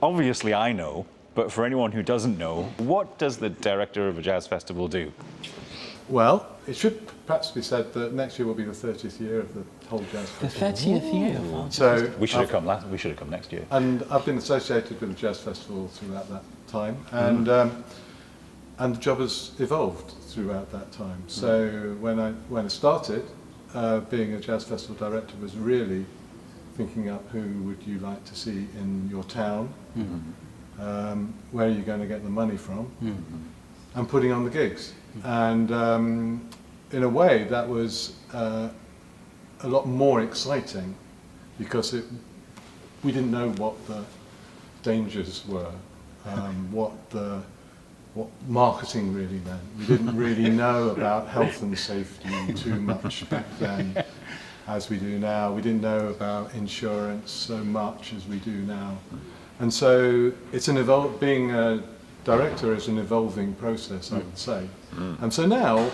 obviously I know, but for anyone who doesn't know, what does the director of a jazz festival do? Well, it should perhaps be said that next year will be the 30th year of the Hull Jazz The Festival. 30th year. So We should have come last. We should have come next year. And I've been associated with the Jazz Festival throughout that time, and the job has evolved throughout that time. So when I started, being a Jazz Festival director was really thinking up who would you like to see in your town, where are you going to get the money from, and putting on the gigs. And in a way, that was a lot more exciting because we didn't know what the dangers were, what marketing really meant. We didn't really know about health and safety too much back then as we do now. We didn't know about insurance so much as we do now. And so it's being a director is an evolving process, I would say. And so now,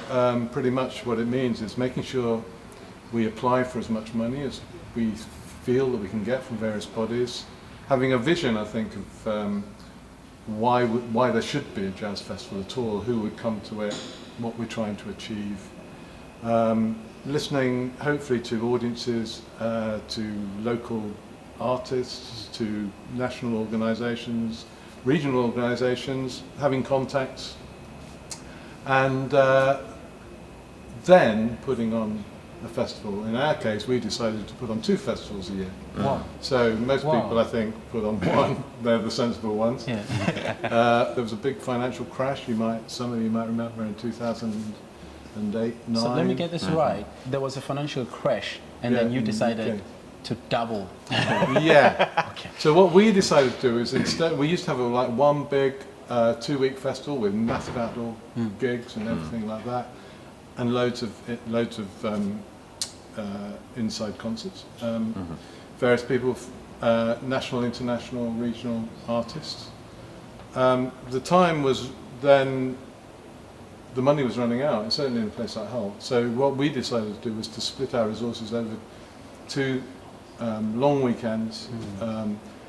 pretty much what it means is making sure we apply for as much money as we feel that we can get from various bodies, having a vision, I think, of why there should be a jazz festival at all, who would come to it, what we're trying to achieve, listening hopefully to audiences, to local artists, to national organisations, regional organisations, having contacts, and then putting on a festival. In our case, we decided to put on 2 festivals a year. Wow. So most people, I think, put on one. They're the sensible ones. Yeah. There was a big financial crash. Some of you might remember in 2008, 9. So let me get this right. There was a financial crash, and then you decided to double. Yeah. Okay. So what we decided to do is instead, we used to have one big 2-week festival with massive outdoor gigs and everything like that, and loads of inside concerts. Various people, national, international, regional artists. The time was then, the money was running out, and certainly in a place like Hull. So what we decided to do was to split our resources over 2 long weekends,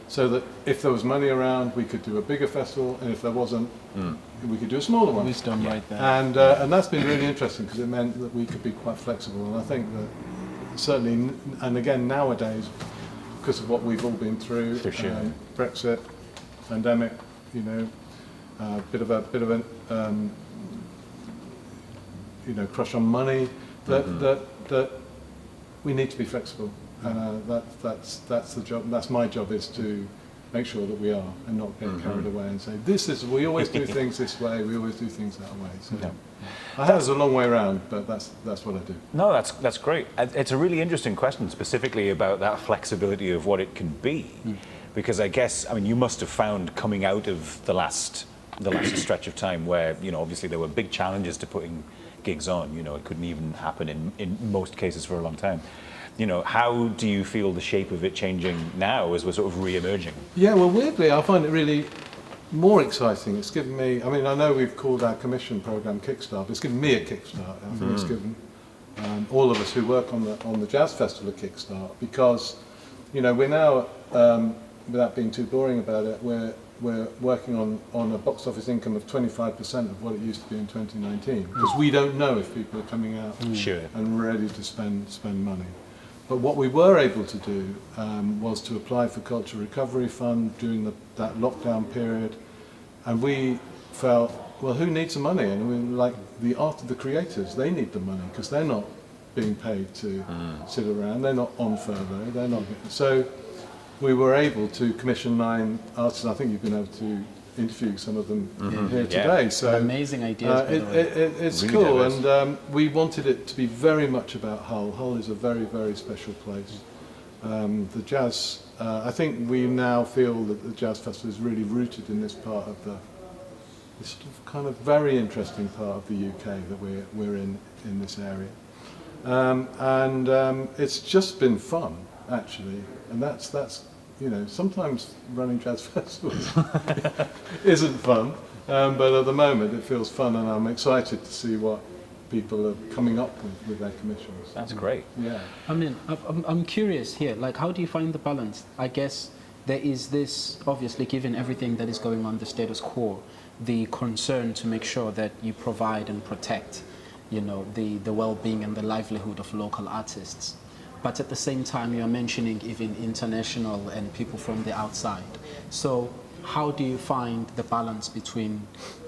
so that if there was money around, we could do a bigger festival, and if there wasn't, we could do a smaller one. Wisdom right there. And that's been really interesting because it meant that we could be quite flexible. And I think that certainly, and again nowadays, because of what we've all been through, For sure. Brexit, pandemic, bit of a crush on money, that we need to be flexible. That's the job. That's my job, is to make sure that we are, and not get carried away and say we always do things this way, we always do things that way. So I have a long way around, but that's what I do. No, that's great. It's a really interesting question, specifically about that flexibility of what it can be, because I guess, you must have found coming out of the last stretch of time where, obviously there were big challenges to putting gigs on. It couldn't even happen in most cases for a long time. How do you feel the shape of it changing now as we're sort of re-emerging? Yeah, well, weirdly, I find it really more exciting. It's given me, I know we've called our commission programme Kickstart, but it's given me a kickstart. I think it's given all of us who work on the Jazz Festival a kickstart, because, we're now, without being too boring about it, we're working on a box office income of 25% of what it used to be in 2019, because we don't know if people are coming out and ready to spend money. But what we were able to do was to apply for Culture Recovery Fund during that lockdown period, and we felt, well, who needs the money? And we were like, the creators, they need the money because they're not being paid to sit around, they're not on furlough, they're not. So we were able to commission 9 artists, and I think you've been able to interview some of them here today. So amazing ideas. It's really cool, and we wanted it to be very much about Hull. Hull is a very, very special place. The jazz, I think we now feel that the Jazz Festival is really rooted in this part of this sort of kind of very interesting part of the UK that we're in this area. It's just been fun, actually, and that's sometimes running jazz festivals isn't fun, but at the moment it feels fun, and I'm excited to see what people are coming up with their commissions. That's great. Yeah. I'm curious here, how do you find the balance? I guess there is this, obviously, given everything that is going on, the status quo, the concern to make sure that you provide and protect, you know, the well-being and the livelihood of local artists. But at the same time, you're mentioning even international and people from the outside. So how do you find the balance between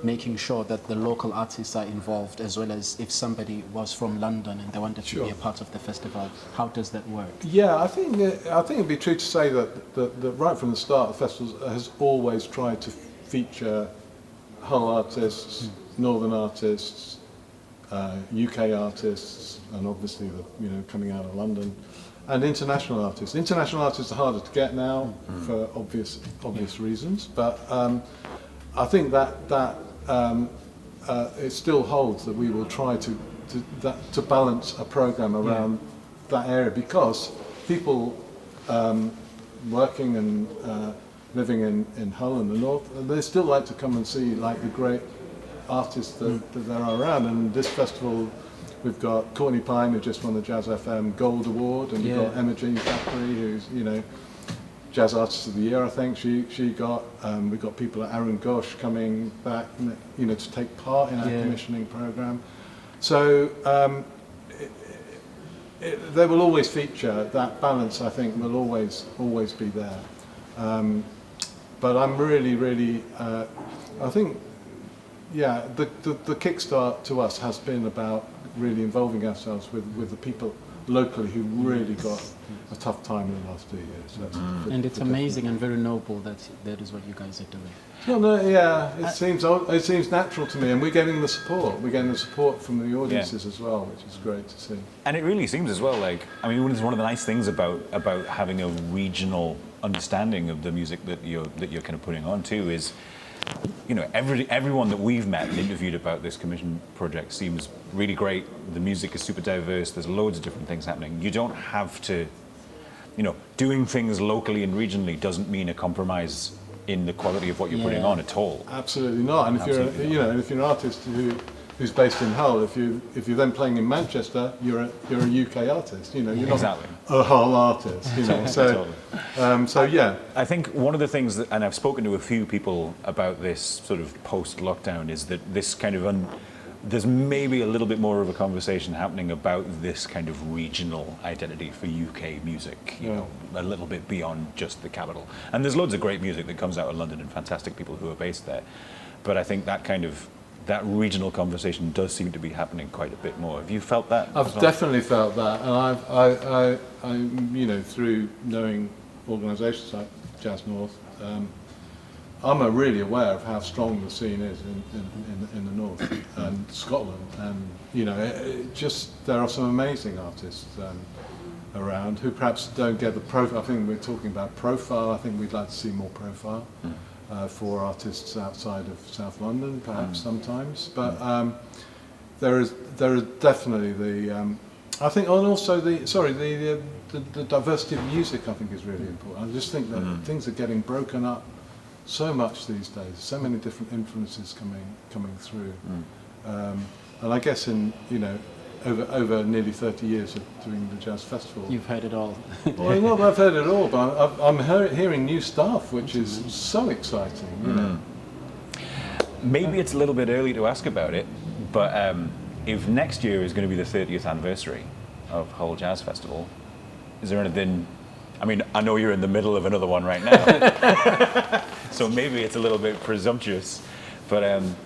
making sure that the local artists are involved, as well as if somebody was from London and they wanted to be a part of the festival, how does that work? Yeah, I think it'd be true to say that right from the start, the festival has always tried to feature Hull artists, Northern artists, UK artists, and obviously coming out of London, and international artists. International artists are harder to get now for obvious reasons, but I think that it still holds that we will try to balance a program around that area, because people working and living in Hull and the north, they still like to come and see like the great artists that there are around. And this festival, we've got Courtney Pine, who just won the Jazz FM Gold Award, and we've got Emma Jean Thackeray, who's Jazz Artist of the Year, I think she got. We've got people like Aaron Gosh coming back, to take part in our commissioning program. So they will always feature that balance. I think will always be there. But I'm really, I think, the kickstart to us has been about really involving ourselves with the people locally who really got a tough time in the last 2 years. And it's amazing and very noble that is what you guys are doing. It seems natural to me, and we're getting the support. We're getting the support from the audiences as well, which is great to see. And it really seems as well like, I mean, one of the nice things about having a regional understanding of the music that you're kind of putting on too is, everyone that we've met and interviewed about this commission project seems really great. The music is super diverse. There's loads of different things happening. You don't have to, doing things locally and regionally doesn't mean a compromise in the quality of what you're putting on at all. Absolutely not. And if you're an artist who's based in Hull, if you're then playing in Manchester, you're a UK artist. You're not a Hull artist. I think one of the things that, and I've spoken to a few people about this sort of post-lockdown, is that this kind of there's maybe a little bit more of a conversation happening about this kind of regional identity for UK music, a little bit beyond just the capital. And there's loads of great music that comes out of London and fantastic people who are based there. But I think that regional conversation does seem to be happening quite a bit more. Have you felt that? I've definitely felt that, and I through knowing organisations like Jazz North, I'm really aware of how strong the scene is in the north and Scotland, and there are some amazing artists around who perhaps don't get the profile. I think we're talking about profile. I think we'd like to see more profile. For artists outside of South London, perhaps sometimes, but there is definitely the I think, and also the diversity of music. I think is really important. I just think that things are getting broken up so much these days. So many different influences coming through, and I guess over nearly 30 years of doing the Jazz Festival. You've heard it all. Well, not that I've heard it all, but I'm hearing new stuff, which is so exciting. Maybe it's a little bit early to ask about it, but if next year is going to be the 30th anniversary of Hull Jazz Festival, is there anything? I mean, I know you're in the middle of another one right now, so maybe it's a little bit presumptuous, but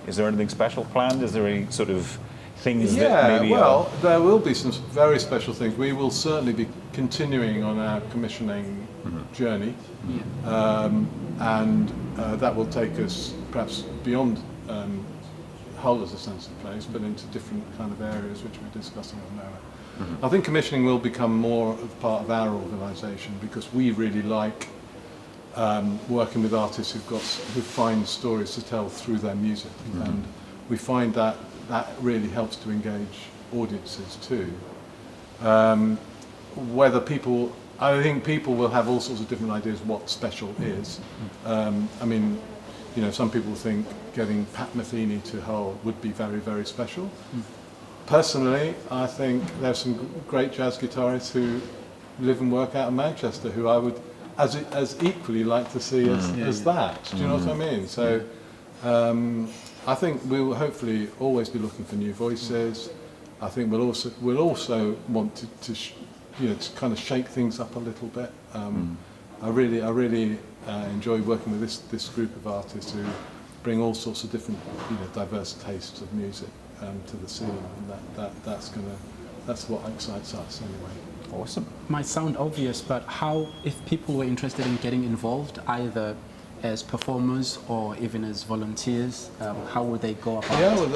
is there anything special planned? Is there any sort of things that maybe there will be some very special things. We will certainly be continuing on our commissioning journey, and that will take us perhaps beyond Hull as a sensitive place, but into different kind of areas which we're discussing at the moment. I think commissioning will become more of part of our organisation, because we really like working with artists who find stories to tell through their music, and we find that really helps to engage audiences too. I think people will have all sorts of different ideas what special is. I mean, some people think getting Pat Metheny to Hull would be very, very special. Personally, I think there's some great jazz guitarists who live and work out of Manchester who I would as equally like to see as that. Do you know what I mean? So I think we will hopefully always be looking for new voices. I think we'll also want to kind of shake things up a little bit. I really enjoy working with this group of artists who bring all sorts of different, diverse tastes of music to the scene, and that's what excites us anyway. Awesome. Might sound obvious, but how, if people were interested in getting involved, either as performers or even as volunteers, how would they go about? Yeah, well,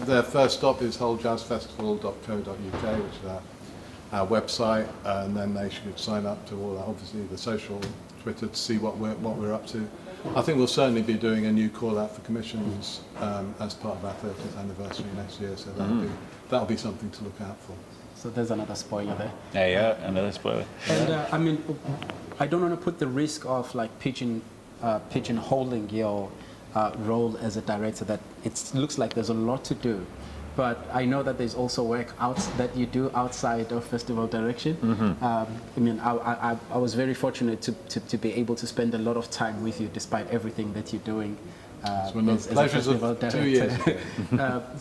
their first stop is hulljazzfestival.co.uk, which is our website, and then they should sign up to all that, obviously the social Twitter, to see what we're up to. I think we'll certainly be doing a new call out for commissions as part of our 30th anniversary next year, so that'll be something to look out for. So there's another spoiler there. Yeah, another spoiler. And I mean, I don't want to put the risk of like pigeonholing your role as a director. That it looks like there's a lot to do, but I know that there's also work that you do outside of festival direction. I mean, I was very fortunate to be able to spend a lot of time with you, despite everything that you're doing as a festival director. 2 years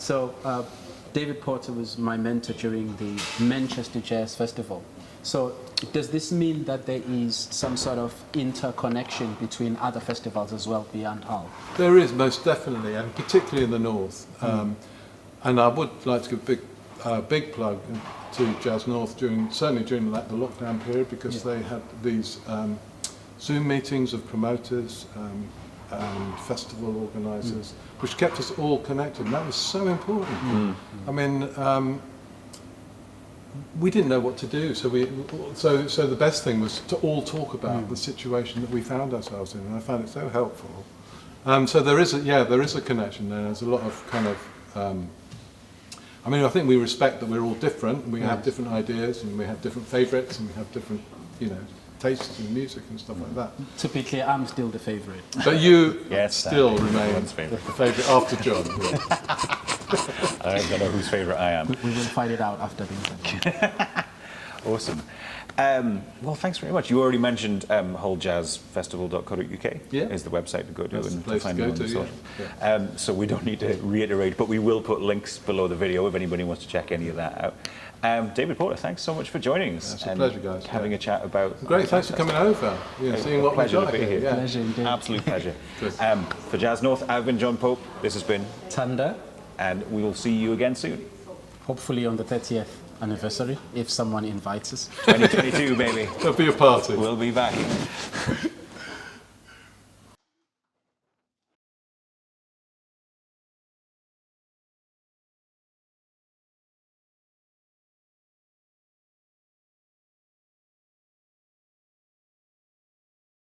ago. David Porter was my mentor during the Manchester Jazz Festival. So does this mean that there is some sort of interconnection between other festivals as well beyond Hull? There is, most definitely, and particularly in the north. And I would like to give a big plug to Jazz North certainly during the lockdown period, because they had these Zoom meetings of promoters and festival organisers, which kept us all connected, and that was so important. I mean, we didn't know what to do, so the best thing was to all talk about the situation that we found ourselves in, and I found it so helpful. So there is a connection there. There's a lot of kind of. I mean, I think we respect that we're all different, and we have different ideas, and we have different favourites, and we have different, tastes in music and stuff like that. Typically, I'm still the favourite. But you Yes, still Thanda, remain everyone's the favourite. favourite after John. I don't know whose favourite I am. We will find it out after the interview. Awesome. Well, thanks very much. You already mentioned hulljazzfestival.co.uk is the website to go to. That's and the place find to you go on the to, social. yeah. So we don't need to reiterate, but we will put links below the video if anybody wants to check any of that out. David Porter, thanks so much for joining us. It's a pleasure, guys. Having a chat about... Great, thanks for coming over. Seeing what we've pleasure got to be here. Yeah. Pleasure indeed. Absolute pleasure. Good. For Jazz North, I've been John Pope. This has been Thanda, and we will see you again soon. hopefully on the 30th anniversary, if someone invites us. 2022, baby. There'll be a party. We'll be back.